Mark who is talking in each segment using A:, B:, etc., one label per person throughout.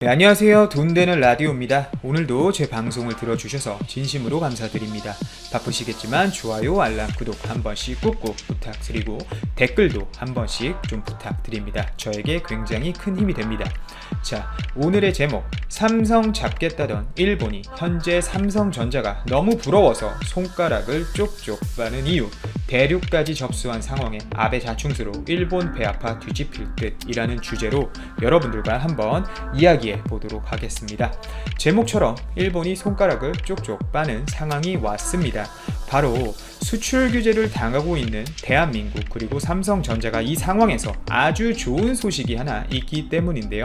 A: 네, 안녕하세요. 돈 되는 라디오입니다. 오늘도 제 방송을 들어주셔서 진심으로 감사드립니다. 바쁘시겠지만 좋아요, 알람, 구독 한 번씩 꾹꾹 부탁드리고 댓글도 한 번씩 좀 부탁드립니다. 저에게 굉장히 큰 힘이 됩니다. 자, 오늘의 제목, 삼성 잡겠다던 일본이 현재 삼성전자가 너무 부러워서 손가락을 쪽쪽 빠는 이유, 대륙까지 접수한 상황에 아베 자충수로 일본 배아파 뒤집힐 듯이라는 주제로 여러분들과 한번 이야기해 보도록 하겠습니다. 제목처럼 일본이 손가락을 쪽쪽 빠는 상황이 왔습니다. 바로 수출 규제를 당하고 있는 대한민국 그리고 삼성전자가 이 상황에서 아주 좋은 소식이 하나 있기 때문인데요.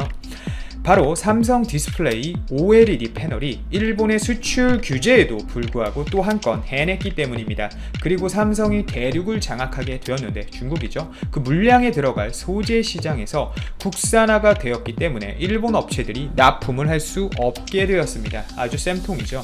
A: 바로 삼성 디스플레이 OLED 패널이 일본의 수출 규제에도 불구하고 또 한 건 해냈기 때문입니다. 그리고 삼성이 대륙을 장악하게 되었는데, 중국이죠. 그 물량에 들어갈 소재 시장에서 국산화가 되었기 때문에 일본 업체들이 납품을 할 수 없게 되었습니다. 아주 쌤통이죠.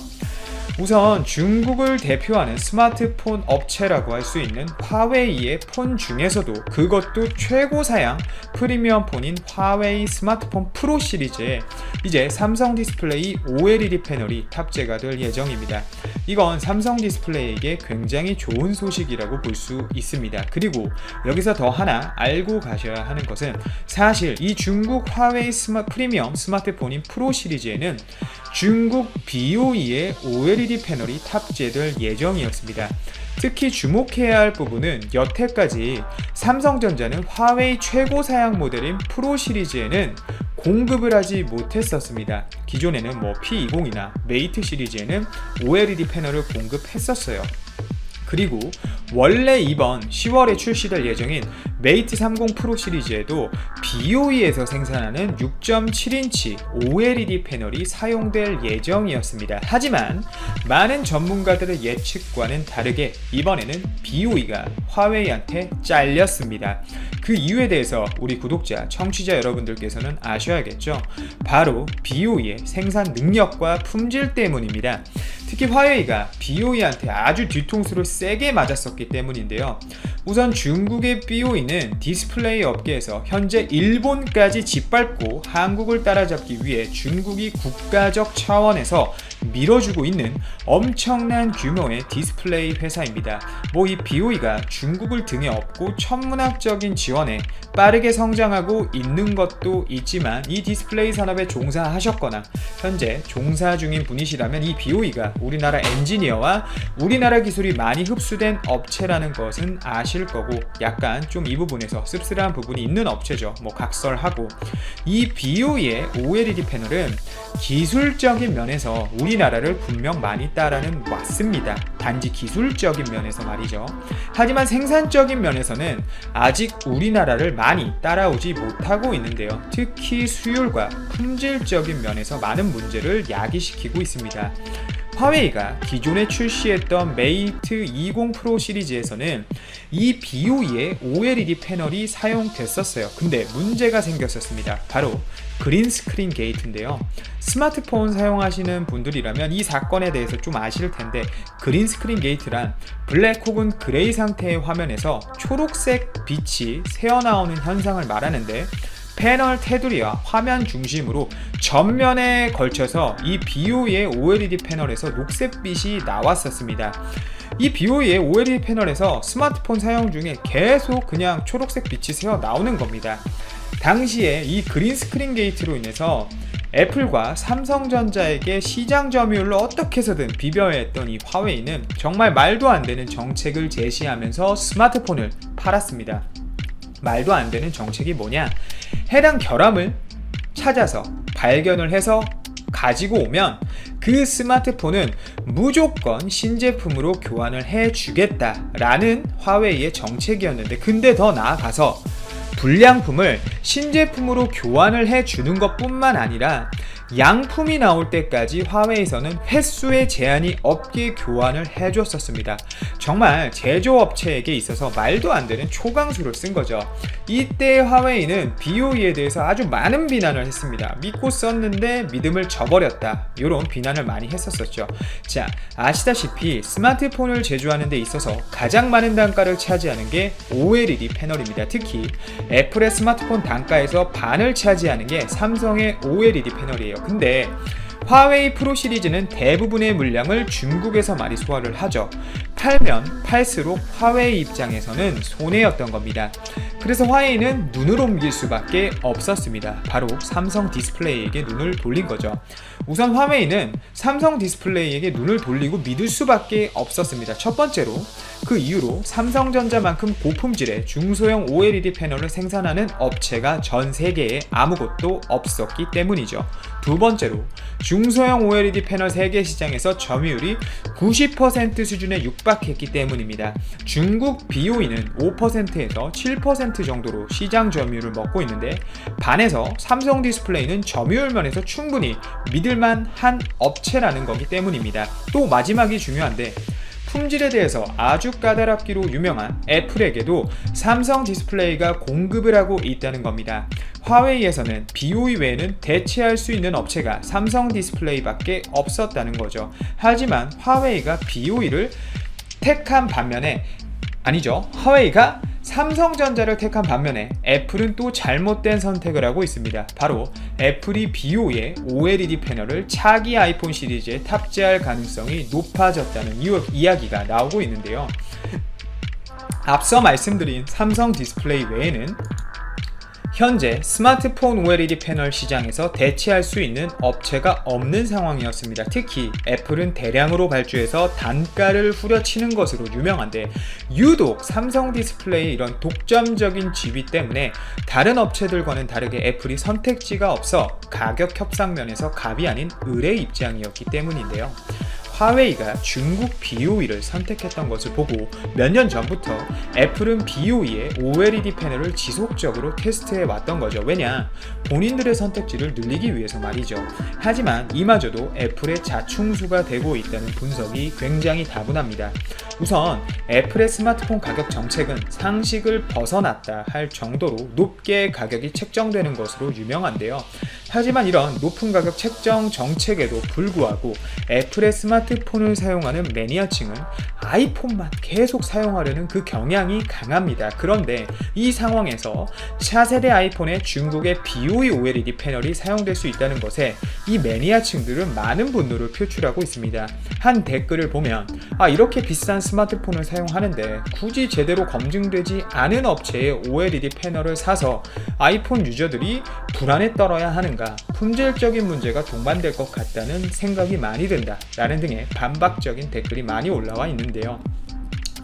A: 우선 중국을 대표하는 스마트폰 업체라고 할 수 있는 화웨이의 폰 중에서도 그것도 최고 사양 프리미엄 폰인 화웨이 스마트폰 프로 시리즈에 이제 삼성 디스플레이 OLED 패널이 탑재가 될 예정입니다. 이건 삼성 디스플레이에게 굉장히 좋은 소식이라고 볼 수 있습니다. 그리고 여기서 더 하나 알고 가셔야 하는 것은, 사실 이 중국 화웨이 프리미엄 스마트폰인 프로 시리즈에는 중국 BOE의 OLED 패널이 탑재될 예정이었습니다. 특히 주목해야 할 부분은 여태까지 삼성전자는 화웨이 최고 사양 모델인 프로 시리즈에는 공급을 하지 못했었습니다. 기존에는 P20이나 메이트 시리즈에는 OLED 패널을 공급했었어요. 그리고 원래 이번 10월에 출시될 예정인 메이트 30 프로 시리즈에도 BOE에서 생산하는 6.7인치 OLED 패널이 사용될 예정이었습니다. 하지만 많은 전문가들의 예측과는 다르게 이번에는 BOE가 화웨이한테 잘렸습니다. 그 이유에 대해서 우리 구독자, 청취자 여러분들께서는 아셔야겠죠. 바로 BOE의 생산 능력과 품질 때문입니다. 특히 화웨이가 BOE한테 아주 뒤통수를 세게 맞았었기 때문인데요. 우선 중국의 BOE는 디스플레이 업계에서 현재 일본까지 짓밟고 한국을 따라잡기 위해 중국이 국가적 차원에서 밀어주고 있는 엄청난 규모의 디스플레이 회사입니다. 이 BOE가 중국을 등에 업고 천문학적인 지원에 빠르게 성장하고 있는 것도 있지만, 이 디스플레이 산업에 종사하셨거나 현재 종사 중인 분이시라면 이 BOE가 우리나라 엔지니어와 우리나라 기술이 많이 흡수된 업체라는 것은 아실 거고, 약간 좀 이 부분에서 씁쓸한 부분이 있는 업체죠. 각설하고, 이 BOE의 OLED 패널은 기술적인 면에서 우리나라를 분명 많이 따라는 왔습니다. 단지 기술적인 면에서 말이죠. 하지만 생산적인 면에서는 아직 우리나라를 많이 따라오지 못하고 있는데요. 특히 수율과 품질적인 면에서 많은 문제를 야기시키고 있습니다. 화웨이가 기존에 출시했던 메이트 20 프로 시리즈에서는 이 BOE의 OLED 패널이 사용됐었어요. 근데 문제가 생겼었습니다. 바로 그린스크린 게이트인데요. 스마트폰 사용하시는 분들이라면 이 사건에 대해서 좀 아실 텐데, 그린스크린 게이트란 블랙 혹은 그레이 상태의 화면에서 초록색 빛이 새어나오는 현상을 말하는데, 패널 테두리와 화면 중심으로 전면에 걸쳐서 이 BOE의 OLED 패널에서 녹색빛이 나왔었습니다. 이 BOE의 OLED 패널에서 스마트폰 사용 중에 계속 그냥 초록색 빛이 새어 나오는 겁니다. 당시에 이 그린스크린 게이트로 인해서 애플과 삼성전자에게 시장 점유율로 어떻게 해서든 비벼야 했던 이 화웨이는 정말 말도 안 되는 정책을 제시하면서 스마트폰을 팔았습니다. 말도 안 되는 정책이 뭐냐? 해당 결함을 찾아서 발견을 해서 가지고 오면 그 스마트폰은 무조건 신제품으로 교환을 해주겠다라는 화웨이의 정책이었는데, 근데 더 나아가서 불량품을 신제품으로 교환을 해주는 것 뿐만 아니라 양품이 나올 때까지 화웨이에서는 횟수의 제한이 없게 교환을 해줬었습니다. 정말 제조업체에게 있어서 말도 안 되는 초강수를 쓴 거죠. 이때 화웨이는 BOE에 대해서 아주 많은 비난을 했습니다. 믿고 썼는데 믿음을 저버렸다, 이런 비난을 많이 했었었죠. 자, 아시다시피 스마트폰을 제조하는 데 있어서 가장 많은 단가를 차지하는 게 OLED 패널입니다. 특히 애플의 스마트폰 단가에서 반을 차지하는 게 삼성의 OLED 패널이에요. 근데 화웨이 프로 시리즈는 대부분의 물량을 중국에서 많이 소화를 하죠. 팔면 팔수록 화웨이 입장에서는 손해였던 겁니다. 그래서 화웨이는 눈을 옮길 수밖에 없었습니다. 바로 삼성 디스플레이에게 눈을 돌린 거죠. 우선 화웨이는 삼성 디스플레이에게 눈을 돌리고 믿을 수밖에 없었습니다. 첫 번째로, 그 이후로 삼성전자만큼 고품질의 중소형 OLED 패널을 생산하는 업체가 전 세계에 아무것도 없었기 때문이죠. 두 번째로, 중소형 OLED 패널 세계 시장에서 점유율이 90% 수준에 육박했기 때문입니다. 중국 BOE는 5%에서 7% 정도로 시장 점유율을 먹고 있는데, 반해서 삼성 디스플레이는 점유율 면에서 충분히 믿을만한 업체라는 거기 때문입니다. 또 마지막이 중요한데, 품질에 대해서 아주 까다롭기로 유명한 애플에게도 삼성 디스플레이가 공급을 하고 있다는 겁니다. 화웨이에서는 BOE 외에는 대체할 수 있는 업체가 삼성 디스플레이밖에 없었다는 거죠. 하지만 화웨이가 BOE를 택한 반면에, 화웨이가 삼성전자를 택한 반면에 애플은 또 잘못된 선택을 하고 있습니다. 바로 애플이 BOE의 OLED 패널을 차기 아이폰 시리즈에 탑재할 가능성이 높아졌다는 이야기가 나오고 있는데요. 앞서 말씀드린 삼성 디스플레이 외에는 현재 스마트폰 OLED 패널 시장에서 대체할 수 있는 업체가 없는 상황이었습니다. 특히 애플은 대량으로 발주해서 단가를 후려치는 것으로 유명한데, 유독 삼성 디스플레이의 이런 독점적인 지위 때문에 다른 업체들과는 다르게 애플이 선택지가 없어 가격 협상 면에서 갑이 아닌 을의 입장이었기 때문인데요. 화웨이가 중국 BOE를 선택했던 것을 보고 몇 년 전부터 애플은 BOE의 OLED 패널을 지속적으로 테스트해 왔던 거죠. 왜냐? 본인들의 선택지를 늘리기 위해서 말이죠. 하지만 이마저도 애플의 자충수가 되고 있다는 분석이 굉장히 다분합니다. 우선 애플의 스마트폰 가격 정책은 상식을 벗어났다 할 정도로 높게 가격이 책정되는 것으로 유명한데요. 하지만 이런 높은 가격 책정 정책에도 불구하고 애플의 스마트폰을 사용하는 매니아층은 아이폰만 계속 사용하려는 그 경향이 강합니다. 그런데 이 상황에서 차세대 아이폰에 중국의 BOE OLED 패널이 사용될 수 있다는 것에 이 매니아층들은 많은 분노를 표출하고 있습니다. 한 댓글을 보면, 이렇게 비싼 스마트폰을 사용하는데 굳이 제대로 검증되지 않은 업체의 OLED 패널을 사서 아이폰 유저들이 불안에 떨어야 하는가, 품질적인 문제가 동반될 것 같다는 생각이 많이 든다 라는 등의 반박적인 댓글이 많이 올라와 있는데요.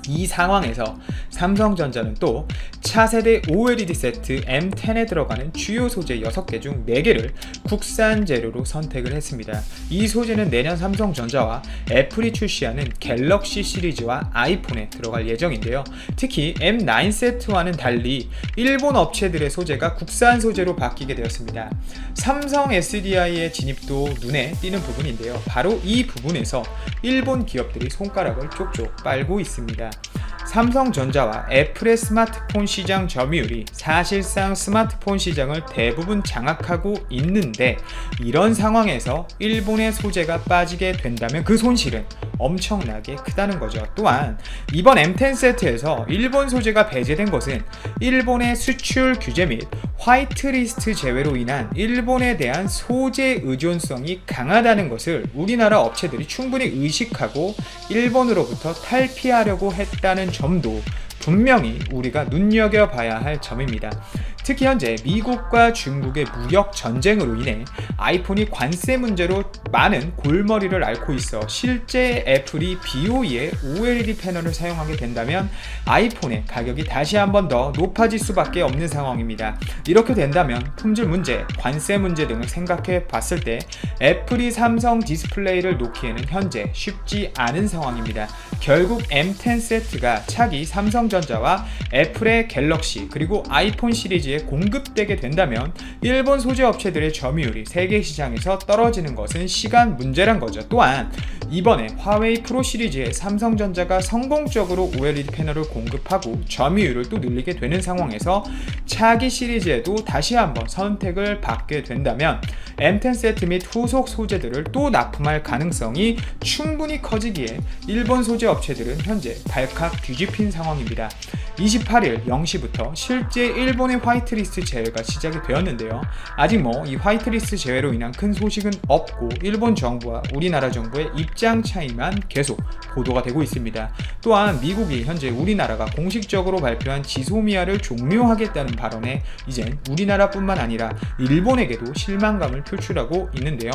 A: 이 상황에서 삼성전자는 또 차세대 OLED 세트 M10에 들어가는 주요 소재 6개 중 4개를 국산 재료로 선택을 했습니다. 이 소재는 내년 삼성전자와 애플이 출시하는 갤럭시 시리즈와 아이폰에 들어갈 예정인데요. 특히 M9 세트와는 달리 일본 업체들의 소재가 국산 소재로 바뀌게 되었습니다. 삼성 SDI의 진입도 눈에 띄는 부분인데요. 바로 이 부분에서 일본 기업들이 손가락을 쪽쪽 빨고 있습니다. 삼성전자와 애플의 스마트폰 시장 점유율이 사실상 스마트폰 시장을 대부분 장악하고 있는데, 이런 상황에서 일본의 소재가 빠지게 된다면 그 손실은 엄청나게 크다는 거죠. 또한 이번 M10 세트에서 일본 소재가 배제된 것은 일본의 수출 규제 및 화이트리스트 제외로 인한 일본에 대한 소재 의존성이 강하다는 것을 우리나라 업체들이 충분히 의식하고 일본으로부터 탈피하려고 했다는 점도 분명히 우리가 눈여겨봐야 할 점입니다. 특히 현재 미국과 중국의 무역 전쟁으로 인해 아이폰이 관세 문제로 많은 골머리를 앓고 있어 실제 애플이 BOE의 OLED 패널을 사용하게 된다면 아이폰의 가격이 다시 한 번 더 높아질 수밖에 없는 상황입니다. 이렇게 된다면 품질 문제, 관세 문제 등을 생각해 봤을 때 애플이 삼성 디스플레이를 놓기에는 현재 쉽지 않은 상황입니다. 결국 M10 세트가 차기 삼성전자와 애플의 갤럭시 그리고 아이폰 시리즈의 소재에 공급되게 된다면 일본 소재 업체들의 점유율이 세계 시장에서 떨어지는 것은 시간 문제란 거죠. 또한 이번에 화웨이 프로 시리즈에 삼성전자가 성공적으로 OLED 패널을 공급하고 점유율을 또 늘리게 되는 상황에서 차기 시리즈에도 다시 한번 선택을 받게 된다면 M10 세트 및 후속 소재들을 또 납품할 가능성이 충분히 커지기에 일본 소재 업체들은 현재 발칵 뒤집힌 상황입니다. 28일 0시부터 실제 일본의 화이트리스트 제외가 시작이 되었는데요. 아직 이 화이트리스트 제외로 인한 큰 소식은 없고 일본 정부와 우리나라 정부의 입장 차이만 계속 보도가 되고 있습니다. 또한 미국이 현재 우리나라가 공식적으로 발표한 지소미아를 종료하겠다는 발언에 이젠 우리나라뿐만 아니라 일본에게도 실망감을 표출하고 있는데요.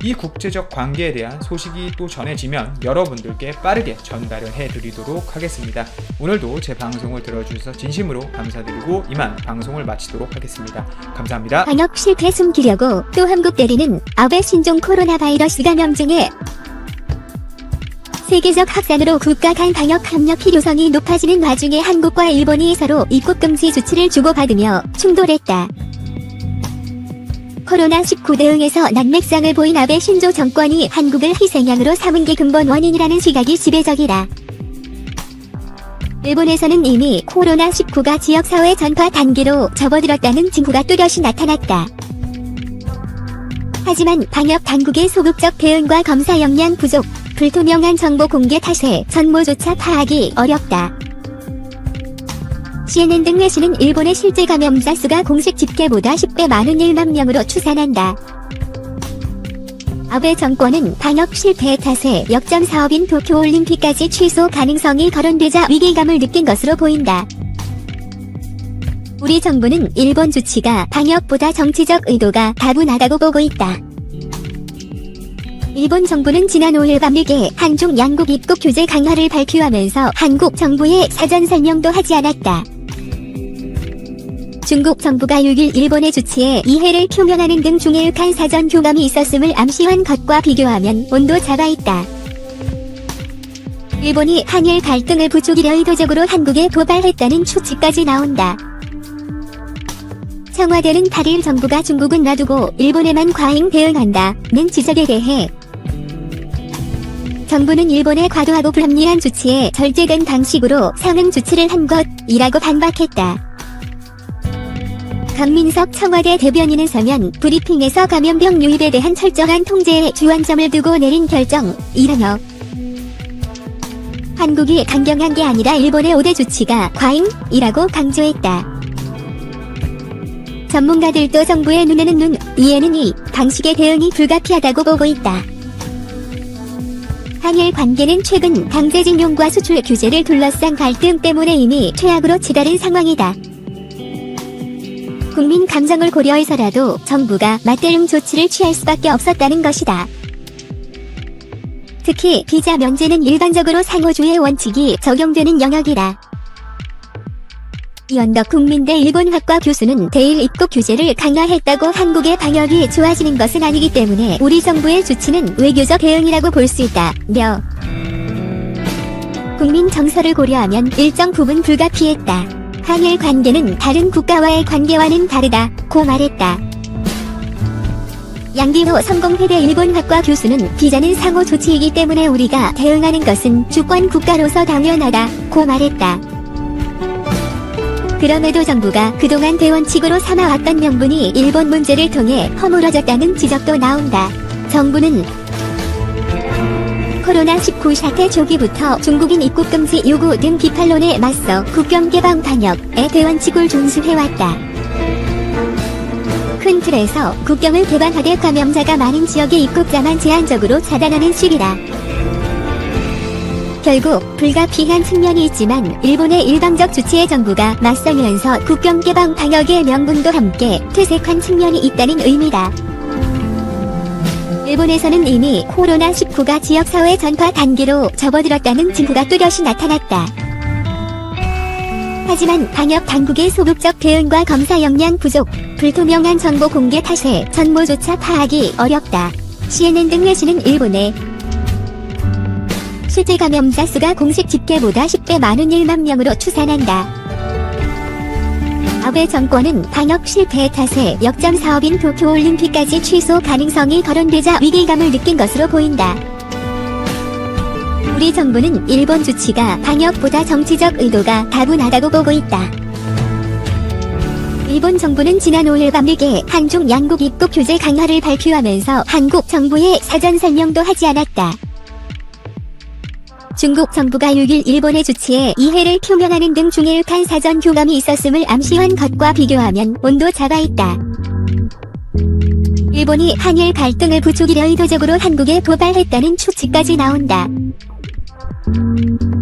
A: 이 국제적 관계에 대한 소식이 또 전해지면 여러분들께 빠르게 전달을 해드리도록 하겠습니다. 오늘도 제 방송을 들어주셔서 진심으로 감사드리고 이만 방송을 마치도록 하겠습니다. 감사합니다.
B: 방역 실패 숨기려고 또 한국 때리는 아베 신종 코로나 바이러스 감염증에 세계적 확산으로 국가 간 방역 협력 필요성이 높아지는 와중에 한국과 일본이 서로 입국 금지 조치를 주고받으며 충돌했다. 코로나19 대응에서 난맥상을 보인 아베 신조 정권이 한국을 희생양으로 삼은 게 근본 원인이라는 시각이 지배적이다. 일본에서는 이미 코로나19가 지역사회 전파 단계로 접어들었다는 징후가 뚜렷이 나타났다. 하지만 방역 당국의 소극적 대응과 검사 역량 부족, 불투명한 정보 공개 탓에 전모조차 파악이 어렵다. CNN 등 외신은 일본의 실제 감염자 수가 공식 집계보다 10배 많은 1만 명으로 추산한다. 아베 정권은 방역 실패 탓에 역점 사업인 도쿄올림픽까지 취소 가능성이 거론되자 위기감을 느낀 것으로 보인다. 우리 정부는 일본 조치가 방역보다 정치적 의도가 다분하다고 보고 있다. 일본 정부는 지난 5일 밤늦게 한중 양국 입국 규제 강화를 발표하면서 한국 정부의 사전 설명도 하지 않았다. 중국 정부가 6일 일본의 조치에 이해를 표명하는 등 중해역한 사전 교감이 있었음을 암시한 것과 비교하면 온도 차가 있다. 일본이 한일 갈등을 부추기려 의도적으로 한국에 도발했다는 추측까지 나온다. 청와대는 8일 정부가 중국은 놔두고 일본에만 과잉 대응한다는 지적에 대해 정부는 일본의 과도하고 불합리한 조치에 절제된 방식으로 상응 조치를 한 것이라고 반박했다. 강민석 청와대 대변인은 서면 브리핑에서 감염병 유입에 대한 철저한 통제에 주안점을 두고 내린 결정이라며 한국이 강경한 게 아니라 일본의 5대 조치가 과잉이라고 강조했다. 전문가들도 정부의 눈에는 눈, 이에는 이 방식의 대응이 불가피하다고 보고 있다. 한일 관계는 최근 강제징용과 수출 규제를 둘러싼 갈등 때문에 이미 최악으로 치달은 상황이다. 국민 감정을 고려해서라도 정부가 맞대응 조치를 취할 수밖에 없었다는 것이다. 특히 비자 면제는 일반적으로 상호주의 원칙이 적용되는 영역이다. 이언덕 국민대 일본학과 교수는 대일 입국 규제를 강화했다고 한국의 방역이 좋아지는 것은 아니기 때문에 우리 정부의 조치는 외교적 대응이라고 볼 수 있다며 국민 정서를 고려하면 일정 부분 불가피했다. 한일 관계는 다른 국가와의 관계와는 다르다고 말했다. 양기호 성공회대 일본학과 교수는 비자는 상호 조치이기 때문에 우리가 대응하는 것은 주권 국가로서 당연하다고 말했다. 그럼에도 정부가 그동안 대원칙으로 삼아왔던 명분이 일본 문제를 통해 허물어졌다는 지적도 나온다. 정부는 코로나19 사태 초기부터 중국인 입국 금지 요구 등 비판론에 맞서 국경 개방 방역의 대원칙을 준수해왔다. 큰 틀에서 국경을 개방하되 감염자가 많은 지역의 입국자만 제한적으로 차단하는 식이다. 결국 불가피한 측면이 있지만 일본의 일방적 조치에 정부가 맞서면서 국경 개방 방역의 명분도 함께 퇴색한 측면이 있다는 의미다. 일본에서는 이미 코로나19가 지역사회 전파 단계로 접어들었다는 징후가 뚜렷이 나타났다. 하지만 방역 당국의 소극적 대응과 검사 역량 부족, 불투명한 정보 공개 탓에 전모조차 파악이 어렵다. CNN 등 외신은 일본의 실제 감염자 수가 공식 집계보다 10배 많은 1만 명으로 추산한다. 아베 정권은 방역 실패 탓에 역점 사업인 도쿄올림픽까지 취소 가능성이 거론되자 위기감을 느낀 것으로 보인다. 우리 정부는 일본 조치가 방역보다 정치적 의도가 다분하다고 보고 있다. 일본 정부는 지난 5일 밤늦게 한중 양국 입국 규제 강화를 발표하면서 한국 정부에 사전 설명도 하지 않았다. 중국 정부가 6일 일본의 조치에 이해를 표명하는 등 중일간 사전 교감이 있었음을 암시한 것과 비교하면 온도차가 있다. 일본이 한일 갈등을 부추기려 의도적으로 한국에 도발했다는 추측까지 나온다.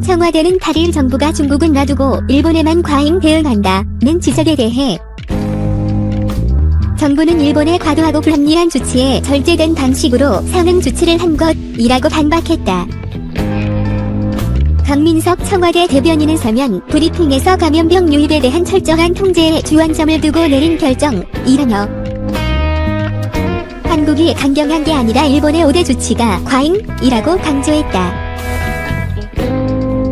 B: 청와대는 8일 정부가 중국은 놔두고 일본에만 과잉 대응한다는 지적에 대해 정부는 일본의 과도하고 불합리한 조치에 절제된 방식으로 상응 조치를 한 것이라고 반박했다. 강민석 청와대 대변인은 서면 브리핑에서 감염병 유입에 대한 철저한 통제에 주안점을 두고 내린 결정이라며 한국이 강경한 게 아니라 일본의 5대 조치가 과잉이라고 강조했다.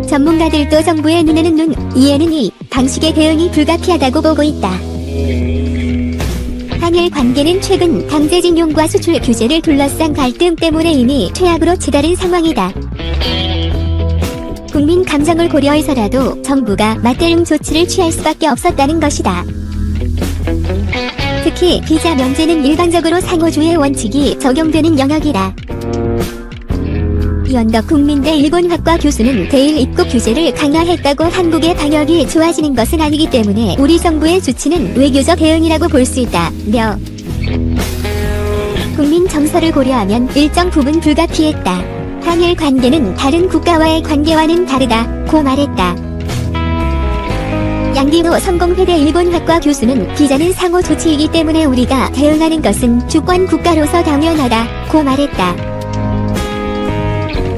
B: 전문가들도 정부의 눈에는 눈, 이에는 이 방식의 대응이 불가피하다고 보고 있다. 한일 관계는 최근 강제징용과 수출 규제를 둘러싼 갈등 때문에 이미 최악으로 치달은 상황이다. 국민 감정을 고려해서라도 정부가 맞대응 조치를 취할 수밖에 없었다는 것이다. 특히 비자 면제는 일반적으로 상호주의 원칙이 적용되는 영역이다. 이원덕 국민대 일본학과 교수는 대일 입국 규제를 강화했다고 한국의 방역이 좋아지는 것은 아니기 때문에 우리 정부의 조치는 외교적 대응이라고 볼 수 있다며 국민 정서를 고려하면 일정 부분 불가피했다. 한일 관계는 다른 국가와의 관계와는 다르다고 말했다. 양기노 성공회대 일본학과 교수는 비자는 상호 조치이기 때문에 우리가 대응하는 것은 주권 국가로서 당연하다고 말했다.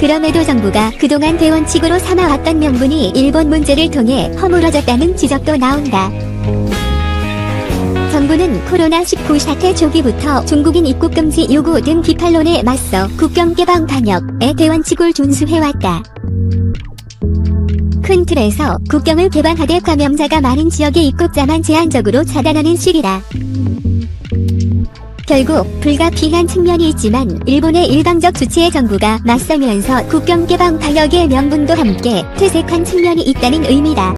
B: 그럼에도 정부가 그동안 대원칙으로 삼아왔던 명분이 일본 문제를 통해 허물어졌다는 지적도 나온다. 정부는 코로나19 사태 초기부터 중국인 입국 금지 요구 등 비판론에 맞서 국경 개방 방역의 대원칙을 준수해왔다. 큰 틀에서 국경을 개방하되 감염자가 많은 지역의 입국자만 제한적으로 차단하는 식이다. 결국 불가피한 측면이 있지만 일본의 일방적 조치에 정부가 맞서면서 국경 개방 방역의 명분도 함께 퇴색한 측면이 있다는 의미다.